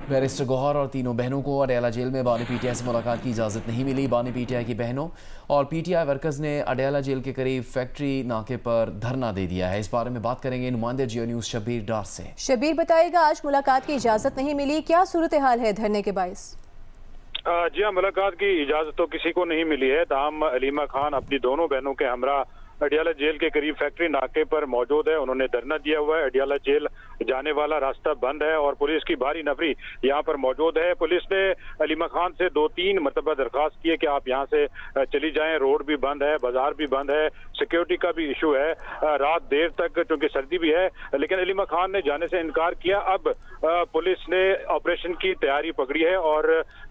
Barrister گوہر اور تینوں بہنوں کو اڈیالہ جیل میں بانی پی ٹی آئی سے ملاقات کی اجازت نہیں ملی۔ بانی پی ٹی آئی کی بہنوں اور پی ٹی آئی ورکرز نے اڈیالہ جیل کے قریب فیکٹری ناکے پر دھرنا دے دیا ہے۔ اس بارے میں بات کریں گے نمائندے جیو نیوز شبیر ڈار سے۔ شبیر بتائے گا، آج ملاقات کی اجازت نہیں ملی، کیا صورتحال ہے دھرنے کے باعث؟ جی ہاں، ملاقات کی اجازت تو کسی کو نہیں ملی ہے، تاہم علیمہ خان اپنی دونوں بہنوں کے ہمراہ اڈیالہ جیل کے قریب فیکٹری ناکے پر موجود ہے۔ انہوں نے دھرنا دیا ہوا ہے۔ اڈیالہ جیل جانے والا راستہ بند ہے اور پولیس کی بھاری نفری یہاں پر موجود ہے۔ پولیس نے علیمہ خان سے 2-3 مرتبہ درخواست کی ہے کہ آپ یہاں سے چلی جائیں، روڈ بھی بند ہے، بازار بھی بند ہے، سیکیورٹی کا بھی ایشو ہے، رات دیر تک چونکہ سردی بھی ہے، لیکن علیمہ خان نے جانے سے انکار کیا۔ اب پولیس نے آپریشن کی تیاری پکڑی ہے اور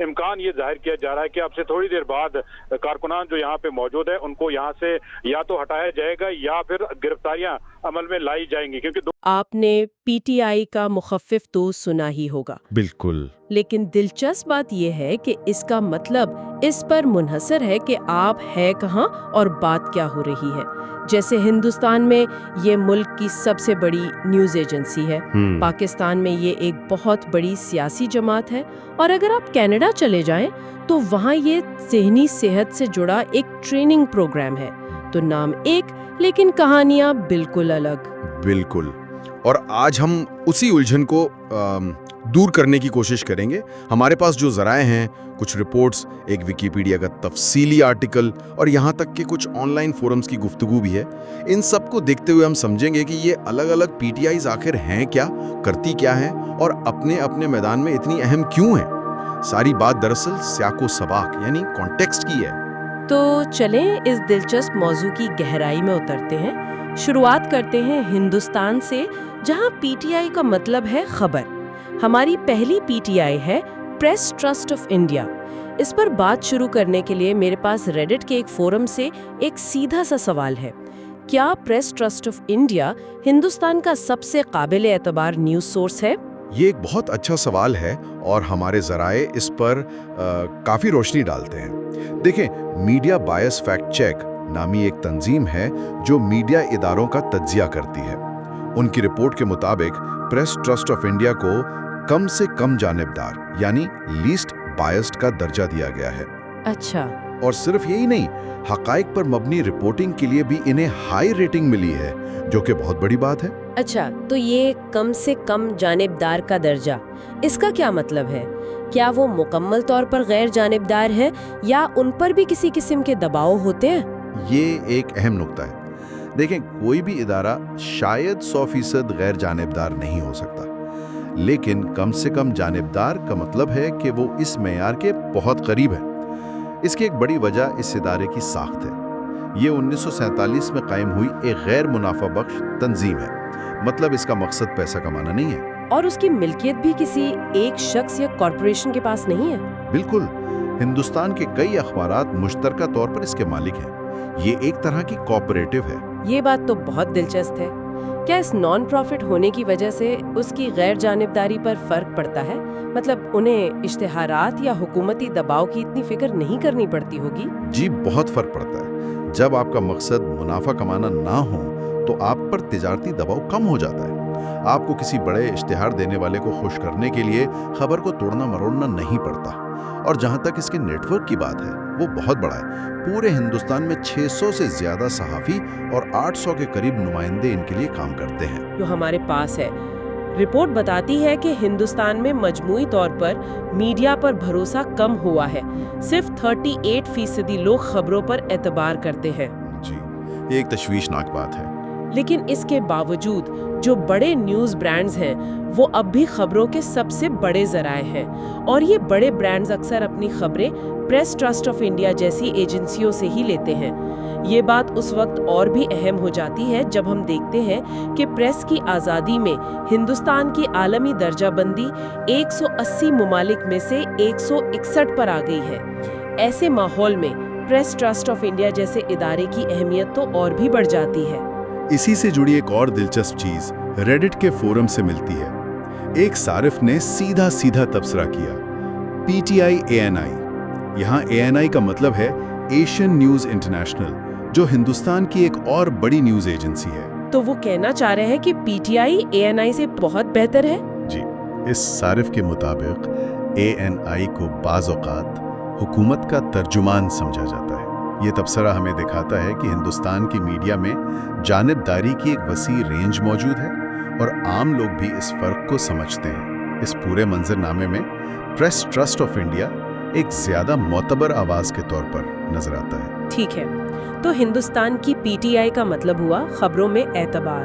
امکان یہ ظاہر کیا جا رہا ہے کہ اب سے تھوڑی دیر بعد کارکنان جو یہاں پہ موجود ہے ان کو یہاں سے یا تو ہٹایا جائے گا یا پھر گرفتاریاں عمل میں لائی جائیں گی، کیونکہ آپ نے پی ٹی آئی کا مخفف تو سنا ہی ہوگا، بالکل، لیکن دلچسپ بات یہ ہے کہ اس کا مطلب اس پر منحصر ہے کہ آپ ہے کہاں اور بات کیا ہو رہی ہے۔ جیسے ہندوستان میں یہ ملک کی سب سے بڑی نیوز ایجنسی ہے، پاکستان میں یہ ایک بہت بڑی سیاسی جماعت ہے، اور اگر آپ کینیڈا چلے جائیں تو وہاں یہ ذہنی صحت سے جڑا ایک ٹریننگ پروگرام ہے۔ تو نام ایک لیکن کہانیاں بالکل الگ۔ بالکل، اور آج ہم اسی الجھن کو دور کرنے کی کوشش کریں گے۔ ہمارے پاس جو ذرائع ہیں، کچھ رپورٹس، ایک ویکیپیڈیا کا تفصیلی آرٹیکل اور یہاں تک کہ کچھ آن لائن فورمز کی گفتگو بھی ہے، ان سب کو دیکھتے ہوئے ہم سمجھیں گے کہ یہ الگ الگ پی ٹی آئیز آخر ہیں کیا، کرتی کیا ہیں اور اپنے اپنے میدان میں اتنی اہم کیوں ہیں۔ ساری بات دراصل سیاق و سباق یعنی کانٹیکسٹ کی ہے۔ تو چلیں اس دلچسپ موضوع کی گہرائی میں اترتے ہیں۔ شروعات کرتے ہیں ہندوستان سے، جہاں پی ٹی آئی کا مطلب ہے خبر۔ ہماری پہلی پی ٹی آئی ہے پریس ٹرسٹ آف انڈیا۔ اس پر بات شروع کرنے کے لیے میرے پاس ریڈٹ کے ایک فورم سے ایک سیدھا سا سوال ہے۔ کیا press trust of India Hindustan کا سب سے قابل اعتبار نیوز سورس ہے؟ یہ ایک بہت اچھا سوال ہے اور ہمارے ذرائع اس پر کافی روشنی ڈالتے ہیں۔ دیکھیں، میڈیا بائس فیکٹ چیک نامی ایک تنظیم ہے جو میڈیا اداروں کا تجزیہ کرتی ہے۔ ان کی رپورٹ کے مطابق پریس ٹرسٹ آف انڈیا کو کم سے کم جانبدار یعنی لیسٹ بائسڈ کا درجہ دیا گیا ہے۔ اچھا، اور صرف یہی نہیں، حقائق پر مبنی رپورٹنگ کے لیے بھی انہیں ہائی ریٹنگ ملی ہے، جو کہ بہت بڑی بات ہے۔ اچھا، تو یہ کم سے کم جانبدار کا درجہ، اس کا کیا مطلب ہے؟ کیا وہ مکمل طور پر غیر جانبدار ہے یا ان پر بھی کسی قسم کے دباؤ ہوتے ہیں؟ یہ ایک اہم نقطہ ہے۔ دیکھیں، کوئی بھی ادارہ شاید 100% غیر جانبدار نہیں ہو سکتا، لیکن کم سے کم جانبدار کا مطلب ہے کہ وہ اس معیار کے بہت قریب ہے۔ اس کی ایک بڑی وجہ اس ادارے کی ساخت ہے۔ یہ 1947 میں قائم ہوئی ایک غیر منافع بخش تنظیم ہے، مطلب اس کا مقصد پیسہ کمانا نہیں ہے۔ اور اس کی ملکیت بھی کسی ایک شخص یا کارپوریشن کے پاس نہیں ہے؟ بالکل، ہندوستان کے کئی اخبارات مشترکہ طور پر اس کے مالک ہیں۔ یہ ایک طرح کی کوآپریٹو ہے۔ یہ بات تو بہت دلچسپ ہے۔ کیا اس نان پروفٹ ہونے کی وجہ سے اس کی غیر جانبداری پر فرق پڑتا ہے؟ مطلب انہیں اشتہارات یا حکومتی دباؤ کی اتنی فکر نہیں کرنی پڑتی ہوگی؟ جی، بہت فرق پڑتا ہے۔ جب آپ کا مقصد منافع کمانا نہ ہو تو آپ پر تجارتی دباؤ کم ہو جاتا ہے۔ آپ کو کسی بڑے اشتہار دینے والے کو خوش کرنے کے لیے خبر کو توڑنا مروڑنا نہیں پڑتا۔ اور جہاں تک اس کے نیٹ ورک کی بات ہے، وہ بہت بڑا ہے۔ پورے ہندوستان میں 600 سے زیادہ صحافی اور 800 کے قریب نمائندے ان کے لیے کام کرتے ہیں۔ جو ہمارے پاس ہے، رپورٹ بتاتی ہے کہ ہندوستان میں مجموعی طور پر میڈیا پر بھروسہ کم ہوا ہے۔ صرف 38% لوگ خبروں پر اعتبار کرتے ہیں۔ جی، یہ ایک تشویشناک بات ہے۔ لیکن اس کے باوجود جو بڑے نیوز برانڈز ہیں وہ اب بھی خبروں کے سب سے بڑے ذرائع ہیں، اور یہ بڑے برانڈز اکثر اپنی خبریں پریس ٹرسٹ آف انڈیا جیسی ایجنسیوں سے ہی لیتے ہیں۔ یہ بات اس وقت اور بھی اہم ہو جاتی ہے جب ہم دیکھتے ہیں کہ پریس کی آزادی میں ہندوستان کی عالمی درجہ بندی 180 ممالک میں سے 161 پر آ گئی ہے۔ ایسے ماحول میں پریس ٹرسٹ آف انڈیا جیسے ادارے کی اہمیت تو اور بھی بڑھ جاتی ہے۔ اسی سے جڑی ایک اور دلچسپ چیز ریڈٹ کے فورم سے ملتی ہے۔ ایک صارف نے سیدھا تبصرہ کیا، P T I a N آئی۔ یہاں اے این آئی کا مطلب ہے ایشین نیوز انٹرنیشنل، جو ہندوستان کی ایک اور بڑی نیوز ایجنسی ہے۔ تو وہ کہنا چاہ رہے ہیں کہ P T I a N آئی سے بہت بہتر ہے؟ جی، اس صارف کے مطابق ANI کو بعض اوقات حکومت کا ترجمان سمجھا جاتا ہے۔ یہ تبصرہ ہمیں دکھاتا ہے کہ ہندوستان کی میڈیا میں جانبداری کی ایک وسیع رینج موجود ہے اور عام لوگ بھی اس فرق کو سمجھتے ہیں۔ اس پورے منظرنامے میں پریس ٹرسٹ آف انڈیا ایک زیادہ معتبر آواز کے طور پر نظر آتا ہے۔ ٹھیک ہے، تو ہندوستان کی PTI کا مطلب ہوا خبروں میں اعتبار۔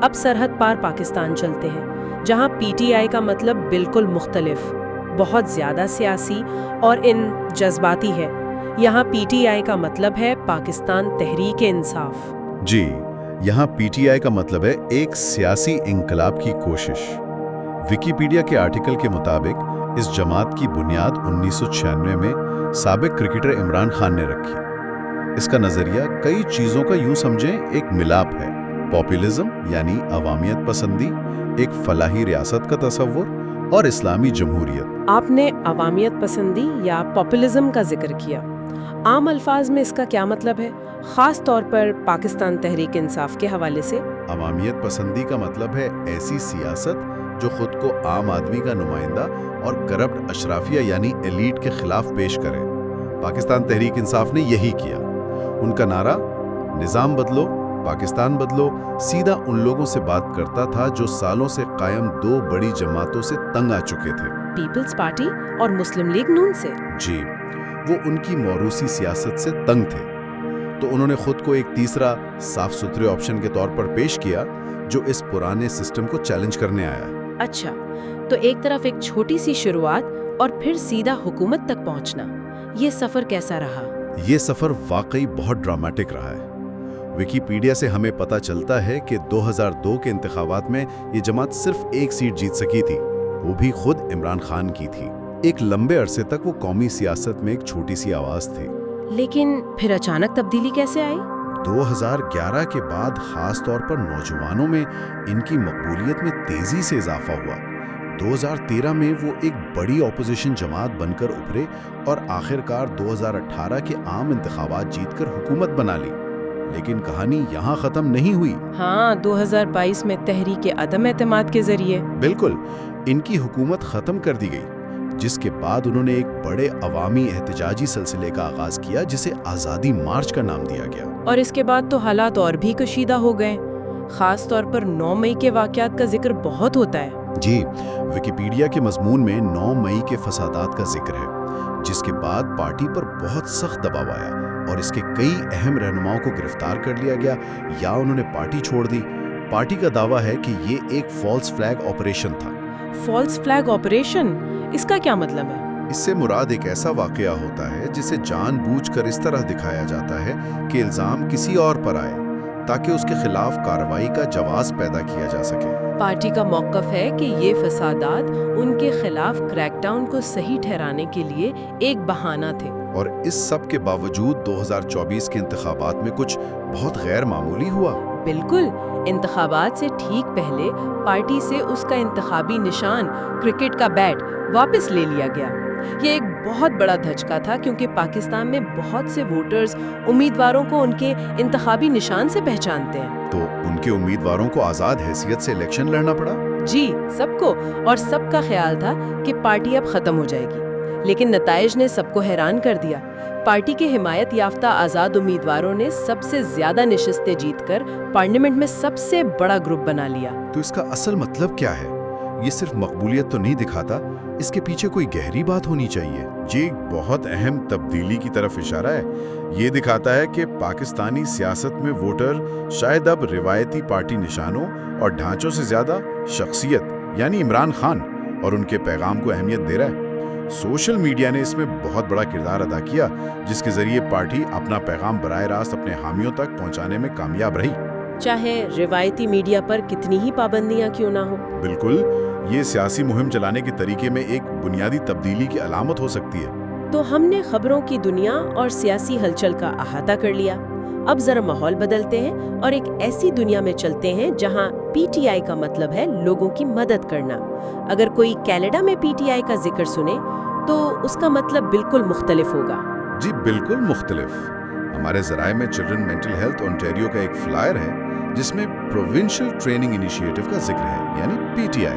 اب سرحد پار پاکستان چلتے ہیں، جہاں PTI کا مطلب بالکل مختلف، بہت زیادہ سیاسی اور جذباتی ہے۔ یہاں PTI کا مطلب ہے پاکستان تحریک انصاف۔ جی، یہاں PTI کا مطلب ہے ایک سیاسی انقلاب کی کوشش۔ ویکیپیڈیا کے آرٹیکل کے مطابق اس جماعت کی بنیاد 1996 میں سابق کرکٹر عمران خان نے رکھی۔ اس کا نظریہ کئی چیزوں کا یوں سمجھیں ایک ملاپ ہے: پاپولزم یعنی عوامیت پسندی، ایک فلاحی ریاست کا تصور، اور اسلامی جمہوریت۔ آپ نے عوامیت پسندی یا پاپولزم کا ذکر کیا۔ عام الفاظ میں اس کا کیا مطلب ہے، خاص طور پر پاکستان تحریک انصاف کے حوالے سے؟ عوامیت پسندی کا مطلب ہے ایسی سیاست جو خود کو عام آدمی کا نمائندہ اور کرپٹ اشرافیہ یعنی ایلیٹ کے خلاف پیش کرے۔ پاکستان تحریک انصاف نے یہی کیا۔ ان کا نعرہ نظام بدلو، پاکستان بدلو سیدھا ان لوگوں سے بات کرتا تھا جو سالوں سے قائم دو بڑی جماعتوں سے تنگ آ چکے تھے، پیپلز پارٹی اور مسلم لیگ نون سے۔ جی، وہ ان کی موروثی سیاست سے تنگ تھے، تو انہوں نے خود کو ایک تیسرا صاف ستھرے آپشن کے طور پر پیش کیا جو اس پرانے سسٹم کو چیلنج کرنے آیا۔ اچھا، تو ایک طرف ایک چھوٹی سی شروعات اور پھر سیدھا حکومت تک پہنچنا، یہ سفر کیسا رہا؟ یہ سفر واقعی بہت ڈراماٹک رہا ہے۔ ویکیپیڈیا سے ہمیں پتہ چلتا ہے کہ 2002 کے انتخابات میں یہ جماعت صرف ایک سیٹ جیت سکی تھی، وہ بھی خود عمران خان کی تھی۔ ایک لمبے عرصے تک وہ قومی سیاست میں ایک چھوٹی سی آواز تھی۔ لیکن پھر اچانک تبدیلی کیسے آئی؟ 2011 کے بعد خاص طور پر نوجوانوں میں ان کی مقبولیت میں تیزی سے اضافہ ہوا۔ 2013 میں وہ ایک بڑی اپوزیشن جماعت بن کر ابھرے اور آخرکار 2018 کے عام انتخابات جیت کر حکومت بنا لی۔ لیکن کہانی یہاں ختم نہیں ہوئی۔ ہاں، 2022 میں تحریک عدم اعتماد کے ذریعے بالکل، ان کی حکومت ختم کر دی گئی، جس کے بعد انہوں نے ایک بڑے عوامی احتجاجی سلسلے کا آغاز کیا جسے آزادی مارچ کا نام دیا گیا۔ اور اس کے بعد تو حالات اور بھی کشیدہ ہو گئے، خاص طور پر 9 مئی کے واقعات کا ذکر بہت ہوتا ہے۔ جی، ویکیپیڈیا کے مضمون میں 9 مئی کے فسادات کا ذکر ہے، جس کے بعد پارٹی پر بہت سخت دباؤ آیا اور اس کے کئی اہم رہنماؤں کو گرفتار کر لیا گیا یا انہوں نے پارٹی چھوڑ دی۔ پارٹی کا دعویٰ ہے کہ یہ ایک فالس فلیگ آپریشن تھا۔ فالس فلیگ آپریشن، اس کا کیا مطلب ہے؟ اس سے مراد ایک ایسا واقعہ ہوتا ہے جسے جان بوجھ کر اس طرح دکھایا جاتا ہے کہ الزام کسی اور پر آئے تاکہ اس کے خلاف کارروائی کا جواز پیدا کیا جا سکے۔ پارٹی کا موقف ہے کہ یہ فسادات ان کے خلاف کریک ڈاؤن کو صحیح ٹھہرانے کے لیے ایک بہانہ تھے۔ اور اس سب کے باوجود 2024 کے انتخابات میں کچھ بہت غیر معمولی ہوا۔ بالکل، انتخابات سے ٹھیک پہلے پارٹی سے اس کا انتخابی نشان کرکٹ کا بیٹ واپس لے لیا گیا۔ یہ ایک بہت بڑا دھچکا تھا کیونکہ پاکستان میں بہت سے ووٹرز امیدواروں کو ان کے انتخابی نشان سے پہچانتے ہیں۔ تو ان کے امیدواروں کو آزاد حیثیت سے الیکشن لڑنا پڑا؟ جی، سب کو، اور سب کا خیال تھا کہ پارٹی اب ختم ہو جائے گی، لیکن نتائج نے سب کو حیران کر دیا۔ پارٹی کے حمایت یافتہ آزاد امیدواروں نے سب سے زیادہ نشستیں جیت کر پارلیمنٹ میں سب سے بڑا گروپ بنا لیا۔ تو اس کا اصل مطلب کیا ہے؟ یہ صرف مقبولیت تو نہیں دکھاتا، اس کے پیچھے کوئی گہری بات ہونی چاہیے۔ جی، ایک بہت اہم تبدیلی کی طرف اشارہ ہے۔ یہ دکھاتا ہے کہ پاکستانی سیاست میں ووٹر شاید اب روایتی پارٹی نشانوں اور ڈھانچوں سے زیادہ شخصیت یعنی عمران خان اور ان کے پیغام کو اہمیت دے رہا ہے۔ سوشل میڈیا نے اس میں بہت بڑا کردار ادا کیا، جس کے ذریعے پارٹی اپنا پیغام براہ راست اپنے حامیوں تک پہنچانے میں کامیاب رہی، چاہے روایتی میڈیا پر کتنی ہی پابندیاں کیوں نہ ہوں۔ بالکل، یہ سیاسی مہم چلانے کے طریقے میں ایک بنیادی تبدیلی کی علامت ہو سکتی ہے۔ تو ہم نے خبروں کی دنیا اور سیاسی ہلچل کا احاطہ کر لیا۔ اب ذرا ماحول بدلتے ہیں اور ایک ایسی دنیا میں چلتے ہیں جہاں PTI کا مطلب ہے لوگوں کی مدد کرنا۔ اگر کوئی کینیڈا میں PTI کا ذکر سنے تو اس کا مطلب بالکل مختلف ہوگا۔ جی بالکل مختلف۔ ہمارے ذرائع میں چلڈرن مینٹل ہیلتھ اونٹاریو کا ایک فلائر ہے جس میں پروونشل ٹریننگ انیشیٹو کا ذکر ہے، یعنی PTI۔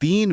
3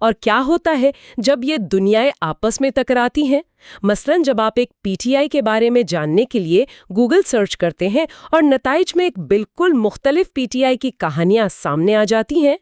اور کیا ہوتا ہے جب یہ دنیائیں آپس میں ٹکراتی ہیں؟ مثلاً جب آپ ایک پی ٹی آئی کے بارے میں جاننے کے لیے گوگل سرچ کرتے ہیں اور نتائج میں ایک بالکل مختلف پی ٹی آئی کی کہانیاں سامنے آ جاتی ہیں۔